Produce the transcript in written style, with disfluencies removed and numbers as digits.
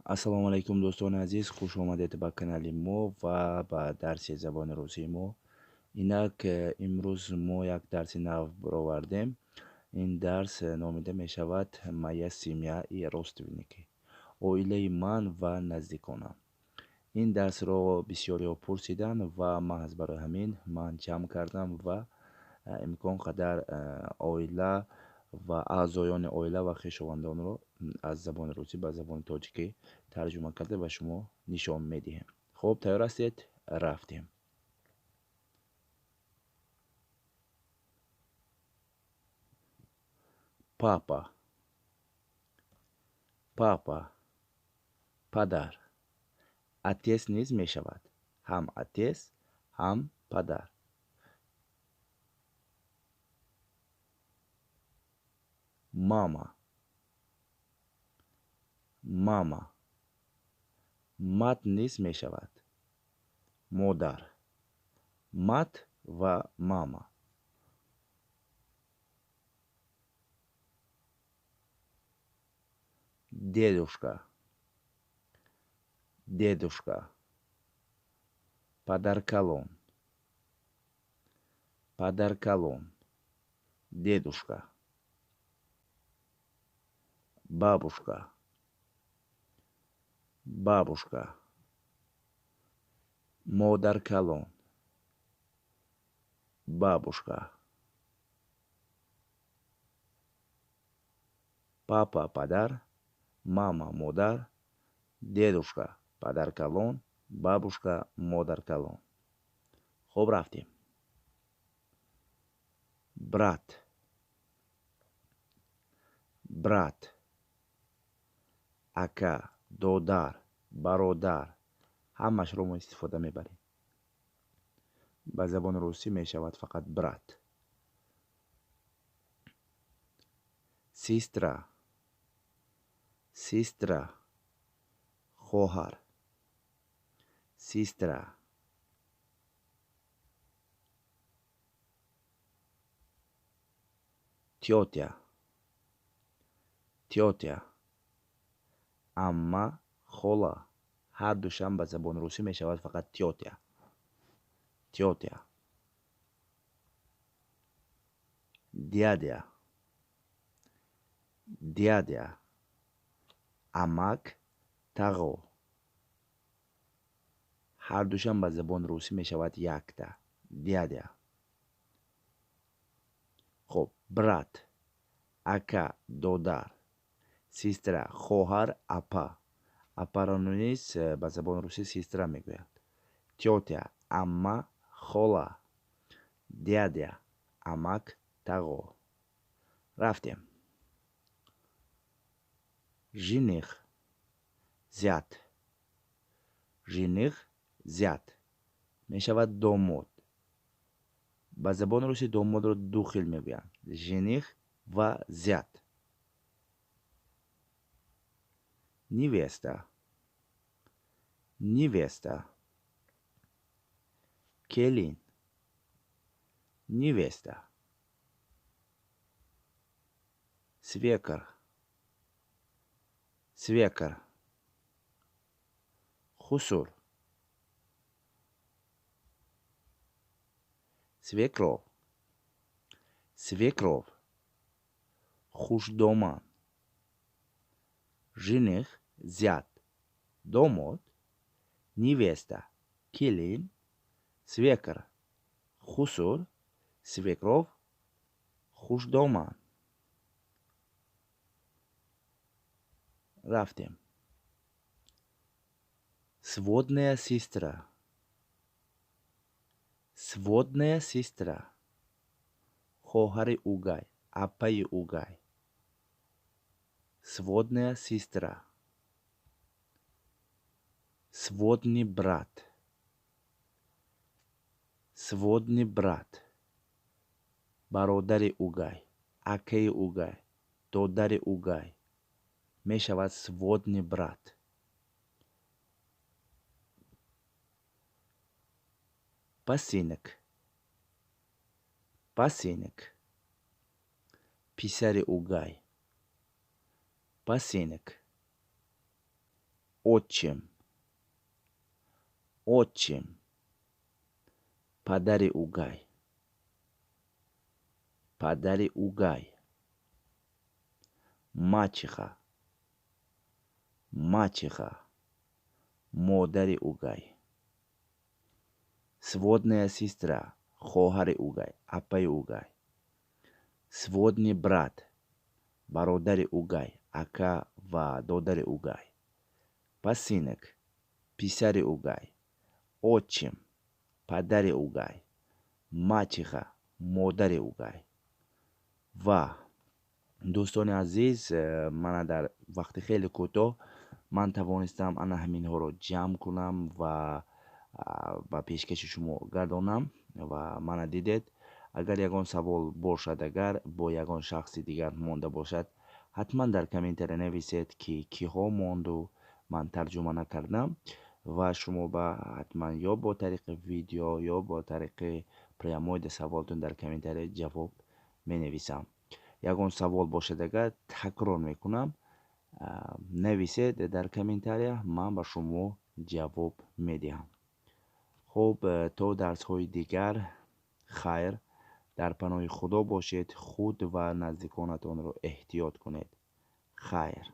ассалому алайкум дӯстони азиз, хуш омадед ба канали мо ва ба дарси забони русии мо. Инак имрӯз мо як дарси нав баровардем. Ин дарс номида мешавад «Моя семья и родственники», оилаи ман ва наздиконам. Ин дарсро бисёриҳо пурсиданд ва маҳз барои ҳамин ман ҷамъ кардам ва имкон қадар оила ва аъзоёни оила ва хешовандонро аз забони русӣ ба забони тоҷикӣ тарҷума карда ба шумо нишон медиҳем. Хуб, тайёр ҳастед? Рафтем. Папа, папа, падар. Отец низ мешавад. Ҳам отец, ҳам падар. Мама, мама. Мат низ мешавад. Модар. Мат ва мама. Дедушка, дедушка. Падаркалон, падаркалон. Дедушка. Бабушка, бабушка. Модаркалон, бабушка. Папа падар, мама модар, дедушка падаркалон, бабушка модаркалон. Хуб, рафтем. Брат, брат. Ака, додар, бародар. ҳамашро мо истифода мебарем. ба забони русӣ мешавад фақат брат. Систра, систра. хоҳар, систра. тётя, тётя. амма, хола. ҳардушам ба забони русӣ мешавад фақат тётя. тётя. дядя, дядя. амак, тағо. ҳардушам ба забони русӣ мешавад якта. дядя. хуб, брат, ака, додар, систра, хоҳар, апа. Апаро низ ба забони русӣ систра мегӯяд. тётя, амма, хола. дядя, амак, тағо. Рафтем. жених, зят. жених, зят. мешавад домод. ба забони русӣ домодро ду хел мегӯянд. жених ва зят. невеста, невеста. келин, невеста. свекр, свекр. хусур, свекров, свекров. хушдоман. жених, зят. домод, невеста, келин, свекр, хусур, свекров, хушдоман. рафтем. сводная сестра, сводная сестра. хоҳари угай, апаи угай. сводная сестра. сводный брат, сводный брат. бародари угай, акаи угай, додари угай. мешавад сводный брат. пасинок, пасинок. писари угай, пасинок. отчим, отчим, падари угай, падари угай, мачеха, мачеха, модари угай, сводная сестра, хоҳари угай, апаи угай, сводный брат, бародари угай, ака ва додари угай, пасинок, писари угай, отчим, падари угай, мачеха, модари угай. ва дӯстони азиз, мана дар вақти хеле кӯтоҳ ман тавонистам ана ҳаминҳоро ҷамъ кунам ва ба пешкаши шумо гардонам. Ва мана дидед, агар ягон савол бошад, агар бо ягон шахси дигар монда бошад, ҳатман дар комментария нависед ки киҳо монду ман тарҷума накардам, ва шумо ба ҳатман ё бо тариқи видео ё бо тариқи прямои саволтон дар комментария ҷавоб менависам. Ягон савол бошад, агар такрор мекунам, нависед дар комментария, ман ба шумо ҷавоб медиҳам. хуб, то дарсҳои дигар, хайр. дар паноҳи худо бошед. худ ва наздиконатонро эҳтиёт кунед. хайр.